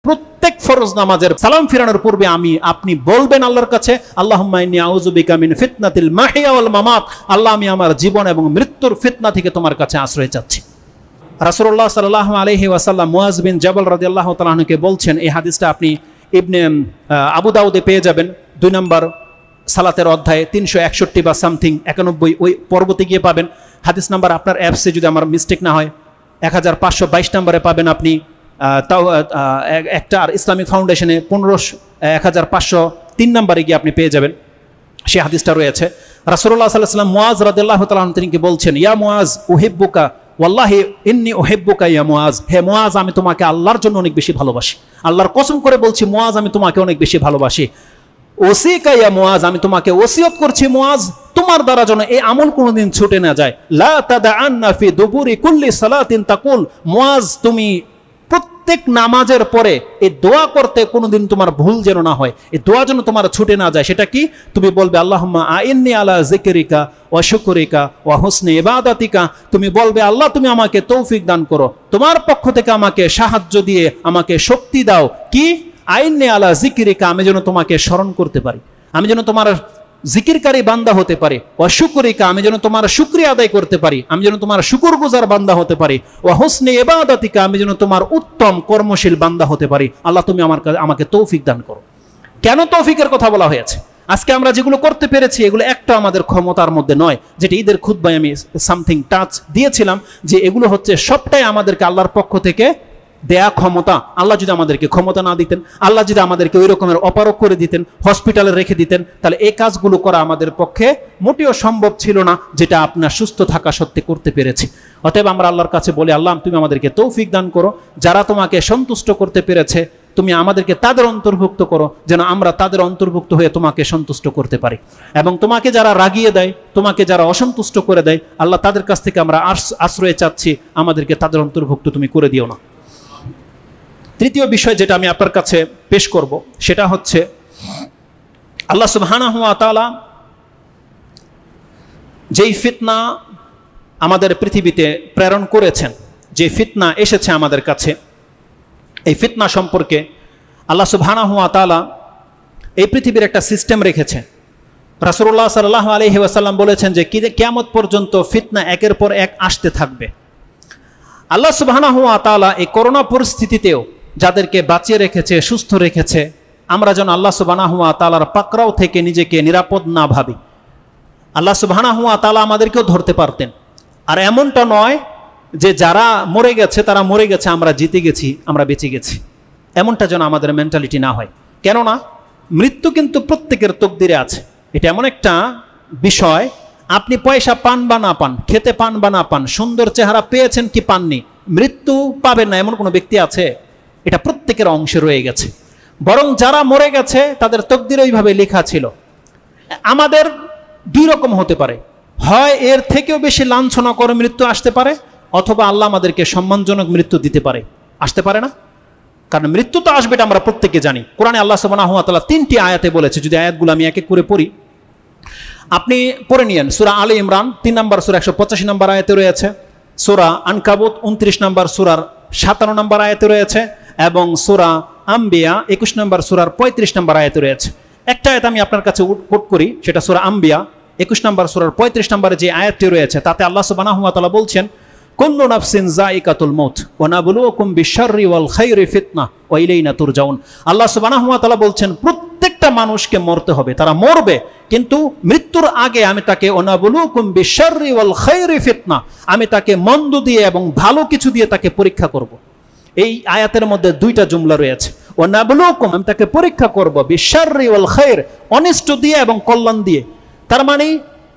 প্রত্যেক ফরজ নামাজের সালাম ফিরানোর পূর্বে আপনি বলবেন আল্লাহর কাছে, আল্লাহুম্মা ইন্নী আউযু বিকা মিন ফিতনাতিল মাহিয়া ওয়াল মামাত, আল্লাহ আমি আমার জীবন এবং মৃত্যুর ফিতনা থেকে তোমার কাছে আশ্রয় চাচ্ছি। রাসূলুল্লাহ সাল্লাল্লাহু আলাইহি ওয়াসাল্লাম মুআজ বিন জাবাল রাদিয়াল্লাহু তাআলা আনহুকে বলছেন, এই হাদিসটা আপনি ইবনে আবু দাউদে পেয়ে যাবেন 2 নম্বর সালাতের অধ্যায়ে 361 বা সামথিং 91 ওই পর্বতে গিয়ে পাবেন। হাদিস নাম্বার আপনার অ্যাপসে যদি আমার মিস্টেক না হয় 1522 নম্বরে পাবেন আপনি। তাও একটা আর ইসলামিক ফাউন্ডেশনে 1503 নম্বরে গিয়ে আপনি পেয়ে যাবেন, সে হাদিসটা রয়েছে। রাসূলুল্লাহ সাল্লাল্লাহু আলাইহি ওয়াসাল্লাম মুআজ রাদিয়াল্লাহু তাআলা আনহু তিনি বলছেন, ইয়া মুআজ উহিব্বুকা ওয়াল্লাহি ইন্নী উহিব্বুকা ইয়া মুআজ, হে মুআজ আমি তোমাকে আল্লাহর জন্য অনেক বেশি ভালোবাসি, আল্লাহর কসম করে বলছি মুআজ আমি তোমাকে অনেক বেশি ভালোবাসি। ওসিকা ইয়া মুআজ, আমি তোমাকে ওসিয়ত করছি মুআজ তোমার দ্বারা যেন এই আমল কোনোদিন ছুটে না যায়। লা তাদআন্না ফি দুবুরি কুল্লি সালাতিন তাকুল, মুআজ তুমি প্রত্যেক নামাজের পরে এই দোয়া করতে কোনোদিন তোমার ভুল যেন না হয়, এই দোয়া যেন তোমার ছুটে না যায়। সেটা কি? তুমি বলবে আল্লাহুম্মা আইন্নি আলা যিকরিকা ওয়া শুকরিকা ওয়া হুসনি ইবাদাতিকা, তুমি বলবে আল্লাহ তুমি আমাকে তৌফিক দান করো, তোমার পক্ষ থেকে আমাকে সাহায্য দিয়ে আমাকে শক্তি দাও। কি? আইন্নি আলা যিকরিকা, আমি যেন তোমাকে স্মরণ করতে পারি, আমি যেন তোমার জিকিরকারী বান্দা হতে পারি। ওয়া শুকরিকা, আমি যেন তোমার শুকরিয়া আদায় করতে পারি, আমি যেন তোমার শুকরগুজার বান্দা হতে পারি। ওয়া হুসনি ইবাদাতিকা, আমি যেন তোমার উত্তম কর্মশীল বান্দা হতে পারি। আল্লাহ তুমি আমাকে তৌফিক দান করো। কেন তৌফিকের কথা বলা হয়েছে? আজকে আমরা যেগুলো করতে পেরেছি এগুলো একটা আমাদের ক্ষমতার মধ্যে নয়, যেটা ঈদের খুতবায় আমি সামথিং টাচ দিয়েছিলাম, যে এগুলো হচ্ছে সবটাই আমাদেরকে আল্লাহর পক্ষ থেকে দেয়া ক্ষমতা। আল্লাহ যদি আমাদেরকে ক্ষমতা না দিতেন, আল্লাহ যদি আমাদেরকে ওই রকমের অপারগ করে দিতেন, হসপিটালে রেখে দিতেন, তাহলে এই কাজগুলো করা আমাদের পক্ষে মোটেও সম্ভব ছিল না, যেটা আপনার সুস্থ থাকা সত্ত্বে করতে পেরেছি। অতএব আমরা আল্লাহর কাছে বলি, আল্লাহ তুমি আমাদেরকে তৌফিক দান করো, যারা তোমাকে সন্তুষ্ট করতে পেরেছে তুমি আমাদেরকে তাদের অন্তর্ভুক্ত করো, যেন আমরা তাদের অন্তর্ভুক্ত হয়ে তোমাকে সন্তুষ্ট করতে পারি। এবং তোমাকে যারা রাগিয়ে দেয়, তোমাকে যারা অসন্তুষ্ট করে দেয়, আল্লাহ তাদের কাছ থেকে আমরা আশ্রয় চাচ্ছি, আমাদেরকে তাদের অন্তর্ভুক্ত তুমি করে দিও না। তৃতীয় বিষয় যেটা আমি আপনার কাছে পেশ করব সেটা হচ্ছে, আল্লাহ সুবহানাহু ওয়া তাআলা যেই ফিতনা আমাদের পৃথিবীতে প্রেরণ করেছেন, যে ফিতনা এসেছে আমাদের কাছে, এই ফিতনা সম্পর্কে আল্লাহ সুবহানাহু ওয়া তাআলা এই পৃথিবীর একটা সিস্টেম রেখেছে। রাসূলুল্লাহ সাল্লাল্লাহু আলাইহি ওয়াসাল্লাম বলেছেন যে কিয়ামত পর্যন্ত ফিতনা একের পর এক আসতে থাকবে। আল্লাহ সুবহানাহু ওয়া তাআলা এই করোনা পরিস্থিতিতেও যাদেরকে বাঁচিয়ে রেখেছে, সুস্থ রেখেছে, আমরা যেন আল্লাহ সুবহানাহু ওয়া তাআলার পাকড়াও থেকে নিজেকে নিরাপদ না ভাবি। আল্লাহ সুবহানাহু ওয়া তাআলা আমাদেরকেও ধরতে পারতেন। আর এমনটা নয় যে যারা মরে গেছে তারা মরে গেছে, আমরা জিতে গেছি, আমরা বেঁচে গেছি, এমনটা যেন আমাদের মেন্টালিটি না হয়। কেননা মৃত্যু কিন্তু প্রত্যেকের তকদিরে আছে। এটা এমন একটা বিষয়, আপনি পয়সা পান বা না পান, খেতে পান বা না পান, সুন্দর চেহারা পেয়েছেন কি পাননি, মৃত্যু পাবেন না এমন কোনো ব্যক্তি আছে? এটা প্রত্যেকের অংশে রয়ে গেছে। বরং যারা মরে গেছে তাদের তকদিরে ওইভাবে লেখা ছিল। আমাদের দুই রকম হতে পারে, হয় এর থেকেও বেশি লাঞ্ছনাকর মৃত্যু আসতে পারে, অথবা আল্লাহ আমাদেরকে সম্মানজনক মৃত্যু দিতে পারে। আসতে পারে না? কারণ মৃত্যু তো আসবে, এটা আমরা প্রত্যেকে জানি। কোরআনে আল্লাহ সুবহানাহু ওয়া তাআলা 3টি আয়াতে বলেছে, যদি আয়াতগুলো আমি এক এক করে পড়ি, আপনি পড়ে নিয়েন। সূরা আলে ইমরান 3 নম্বর সূরা 185 নম্বর আয়াতে রয়েছে, সূরা আনকাবুত 29 নম্বর সূরার 57 নম্বর আয়াতে রয়েছে, এবং সূরা আম্বিয়া 21 নম্বর সূরার 35 নম্বর আয়াতে রয়েছে। একটা আয়াত আমি আপনার কাছে কোট করি, সেটা সূরা আম্বিয়া 21 নম্বর সূরার 35 নম্বরে যে আয়াতটি রয়েছে, তাতে আল্লাহ সুবহানাহু ওয়া তাআলা বলছেন, কুল্লু নাফসিন যায়িকাতুল মাউত ওয়া নাবলুকুম বিশ-শাররি ওয়াল খায়রি ফিতনা ওয়া ইলাইনা তুরজাউন। আল্লাহ সুবহানাহু ওয়া তাআলা বলছেন প্রত্যেকটা মানুষকে মরতে হবে, তারা মরবে, কিন্তু মৃত্যুর আগে আমি তাকে ওয়া নাবলুকুম বিশ-শাররি ওয়াল খায়রি ফিতনা, আমি তাকে মন্দ দিয়ে এবং ভালো কিছু দিয়ে তাকে পরীক্ষা করব। এই আয়াতের মধ্যে দুইটা জুমলা রয়েছে, ওয়া নাবলুকুম, আমি তাকে পরীক্ষা করব, বিশ-শাররি ওয়াল খায়র, অনিষ্ট দিয়ে এবং কল্যাণ দিয়ে। তার মানে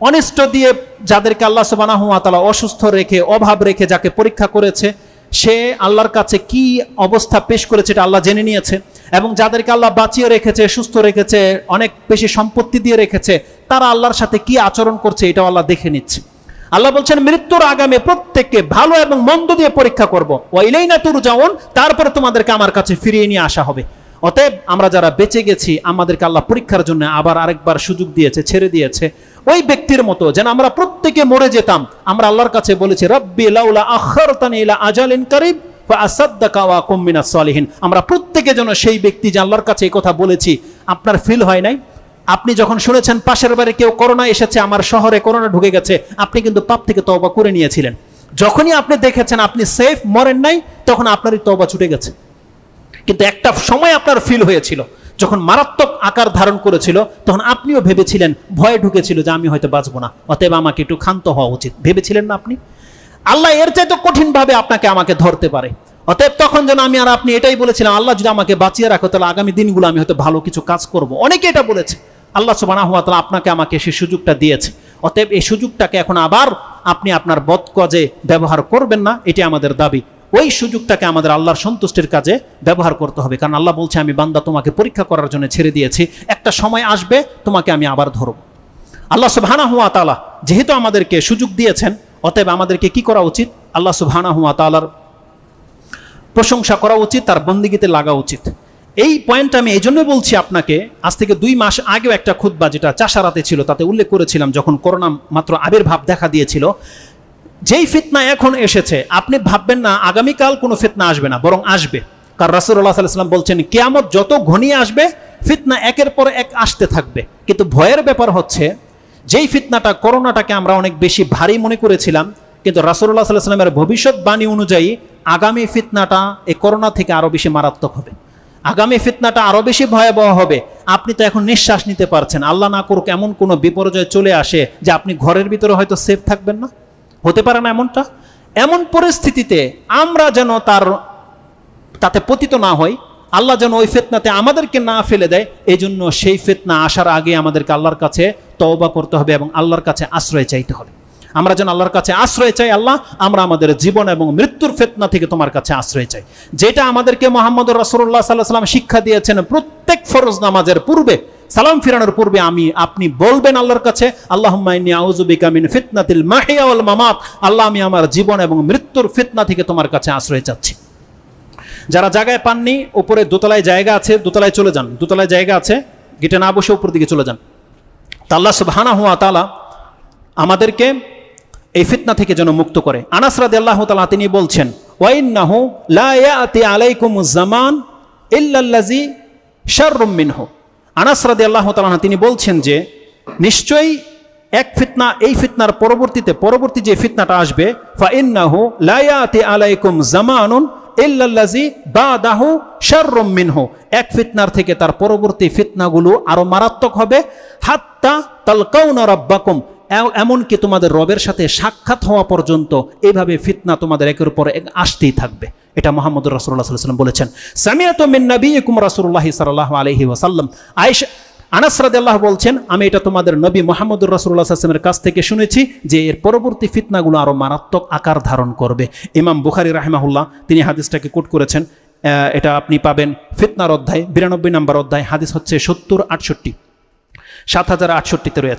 অনিষ্ট দিয়ে যাদেরকে আল্লাহ সুবহানাহু ওয়া তাআলা অসুস্থ রেখে, অভাব রেখে যাকে পরীক্ষা করেছে, সে আল্লাহর কাছে কি অবস্থা পেশ করেছে এটা আল্লাহ জেনে নিয়েছে। এবং যাদেরকে আল্লাহ বাঁচিয়ে রেখেছে, সুস্থ রেখেছে, অনেক বেশি সম্পত্তি দিয়ে রেখেছে, তারা আল্লাহর সাথে কি আচরণ করছে এটাও আল্লাহ দেখে নিচ্ছে। আল্লাহ বলছেন মৃত্যুর আগামে প্রত্যেককে ভালো এবং মন্দ দিয়ে পরীক্ষা করব, ওয়া ইলাইনা তুরজাউন, তারপরে তোমাদেরকে আমার কাছে ফিরিয়ে নিয়ে আসা হবে। অতএব আমরা যারা বেঁচে গেছি, আমাদেরকে আল্লাহ পরীক্ষার জন্য আবার আরেকবার সুযোগ দিয়েছে, ছেড়ে দিয়েছে। ওই ব্যক্তির মতো যেন আমরা প্রত্যেকে মরে যেতাম, আমরা আল্লাহর কাছে বলেছি, রব্বি লাউলা আখারতানি ইলা আজালিন কারিব ফাআসাদ্দাকা ওয়া কুম মিনাস সালিহিন। আমরা প্রত্যেকে যেন সেই ব্যক্তি যে আল্লাহর কাছে এই কথা বলেছি। আপনার ফিল হয় নাই? আপনি যখন শুনেছেন পাশের বাড়ি কেউ করোনা এসেছে, আমার শহরে করোনা ঢুকে গেছে, আপনি কিন্তু পাপ থেকে তওবা করে নিয়েছিলেন। যখনই আপনি দেখেছেন আপনি সেফ, মরেন নাই, তখন আপনারই তওবা ছুটে গেছে। কিন্তু একটা সময় আপনার ফিল হয়েছিল, যখন মারাত্মক আকার ধারণ করেছিল, তখন আপনিও ভেবেছিলেন, ভয়ে ঢুকেছিল যে আমি হয়তো বাঁচবো না, অতএব আমাকে একটু ক্ষান্ত হওয়া উচিত। ভেবেছিলেন না আপনি? আল্লাহ এর চাইতে কঠিনভাবে আপনাকে আমাকে ধরতে পারে। অতএব তখন যেন আমি আর আপনি এটাই বলেছিলাম, আল্লাহ যদি আমাকে বাঁচিয়ে রাখো তাহলে আগামী দিনগুলো আমি হয়তো ভালো কিছু কাজ করব। অনেকে এটা বলেছে। আল্লাহ সুবহানাহু ওয়া তাআলা আপনাকে আমাকে সেই সুযোগটা দিয়েছে। অতএব এই সুযোগটাকে এখন আবার আপনি আপনার বদকাজে ব্যবহার করবেন না, এটি আমাদের দাবি। ওই সুযোগটাকে আমাদের আল্লাহর সন্তুষ্টির কাজে ব্যবহার করতে হবে। কারণ আল্লাহ বলছে, আমি বান্দা তোমাকে পরীক্ষা করার জন্য ছেড়ে দিয়েছি, একটা সময় আসবে তোমাকে আমি আবার ধরব। আল্লাহ সুবহানাহু ওয়া তাআলা যেহেতু আমাদেরকে সুযোগ দিয়েছেন, অতএব আমাদেরকে কি করা উচিত? আল্লাহ সুবহানাহু ওয়া তাআলার প্রশংসা করা উচিত, তার বন্দিগিতে লাগা উচিত। এই পয়েন্ট আমি এই জন্য বলছি আপনাকে, আজ থেকে 2 মাস আগেও একটা খুতবা যেটা চাষারাতে ছিল তাতে উল্লেখ করেছিলাম, যখন করোনা মাত্র আবির্ভাব দেখা দিয়েছিল, যেই ফিতনা এখন এসেছে আপনি ভাববেন না আগামীকাল কোনো ফিতনা আসবে না, বরং আসবে। কারণ রাসূলুল্লাহ সাল্লাল্লাহু আলাইহি ওয়াসাল্লাম বলছেন, কিয়ামত যত ঘনিয়ে আসবে ফিতনা একের পর এক আসতে থাকবে। কিন্তু ভয়ের ব্যাপার হচ্ছে, যেই ফিতনাটা করোনাটাকে আমরা অনেক বেশি ভারী মনে করেছিলাম, কিন্তু রাসূলুল্লাহ সাল্লাল্লাহু আলাইহি ওয়াসাল্লামের ভবিষ্যৎবাণী অনুযায়ী আগামী ফিতনাটা এই করোনা থেকে আরো বেশি মারাত্মক হবে, আগামী ফিতনাটা আরো বেশি ভয়াবহ হবে। আপনি তো এখন নিঃশ্বাস নিতে পারছেন, আল্লাহ না করুক এমন কোনো বিপর্যয় চলে আসে যে আপনি ঘরের ভিতরে হয়তো সেফ থাকবেন না, হতে পারে না এমনটা? এমন পরিস্থিতিতে আমরা যেন তাতে পতিত না হই, আল্লাহ যেন ওই ফিতনাতে আমাদেরকে না ফেলে দেয়, এই জন্য সেই ফিতনা আসার আগে আমাদেরকে আল্লাহর কাছে তওবা করতে হবে এবং আল্লাহর কাছে আশ্রয় চাইতে হবে। আমরা যেন আল্লাহর কাছে আশ্রয় চাই, আল্লাহ আমরা আমাদের জীবন এবং মৃত্যুর ফিতনা থেকে তোমার কাছে আশ্রয় চাই। যেটা আমাদেরকে মুহাম্মদুর রাসূলুল্লাহ সাল্লাল্লাহু আলাইহি ওয়াসাল্লাম শিক্ষা দিয়েছেন, প্রত্যেক ফরজ নামাজের পূর্বে, সালাম ফিরানোর পূর্বে আপনি বলবেন আল্লাহর কাছে, আল্লাহুম্মা ইন্নী আউযু বিকা মিন ফিতনাতিল মাহিয়া ওয়াল মামাত, আল্লাহ আমি আমার জীবন এবং মৃত্যুর ফিতনা থেকে তোমার কাছে আশ্রয় চাচ্ছি। যারা জায়গায় পাননি, উপরে দোতলায় জায়গা আছে, দোতলায় চলে যান, দোতলায় জায়গা আছে, গেটে না বসে উপর দিকে চলে যান। তা আল্লাহ সুবহানাহু ওয়া তাআলা আমাদেরকে এই ফিতনা থেকে যেন মুক্ত করে। আনাস রাদিয়াল্লাহু তাআলা তিনি বলছেন, ওয়া ইন্নাহু লা ইয়াতি আলাইকুমুজ জামান ইল্লাল্লাযী শাররুম মিনহু। আনাস রাদিয়াল্লাহু তাআলা তিনি বলছেন যে নিশ্চয়ই এক ফিতনা, এই ফিতনার পরবর্তী যে ফিতনাটা আসবে, ফা ইন্নাহু লা ইয়াতি আলাইকুম জামানুন ইল্লাল্লাযী বাদাহু শাররুম মিনহু। এক ফিতনার থেকে তার পরবর্তী ফিতনাগুলো আরো মারাত্মক হবে, হাত্তা তালকাউনা রাব্বাকুম, এমনকি তোমাদের রবের সাথে সাক্ষাৎ হওয়া পর্যন্ত এইভাবে ফিতনা তোমাদের একের পর এক আসতেই থাকবে। এটা মুহাম্মদুর রাসূলুল্লাহ সাল্লাল্লাহু আলাইহি ওয়াসাল্লাম বলেছেন। সামিআতু মিন নাবিয়িকুম রাসূলুল্লাহ সাল্লাল্লাহু আলাইহি ওয়াসাল্লাম। আনাস রাদিয়াল্লাহু বলছেন, আমি এটা তোমাদের নবী মুহাম্মদুর রাসূলুল্লাহ সাল্লাল্লাহু আলাইহি ওয়াসাল্লামের কাছ থেকে শুনেছি যে এর পরবর্তী ফিতনাগুলো আরো মারাত্মক আকার ধারণ করবে। ইমাম বুখারী রাহিমাহুল্লাহ তিনি হাদিসটাকে কোট করেছেন। এটা আপনি পাবেন ফিতনার অধ্যায় 92 নম্বর অধ্যায়, হাদিস হচ্ছে 70-68 7068-তে রয়েছে।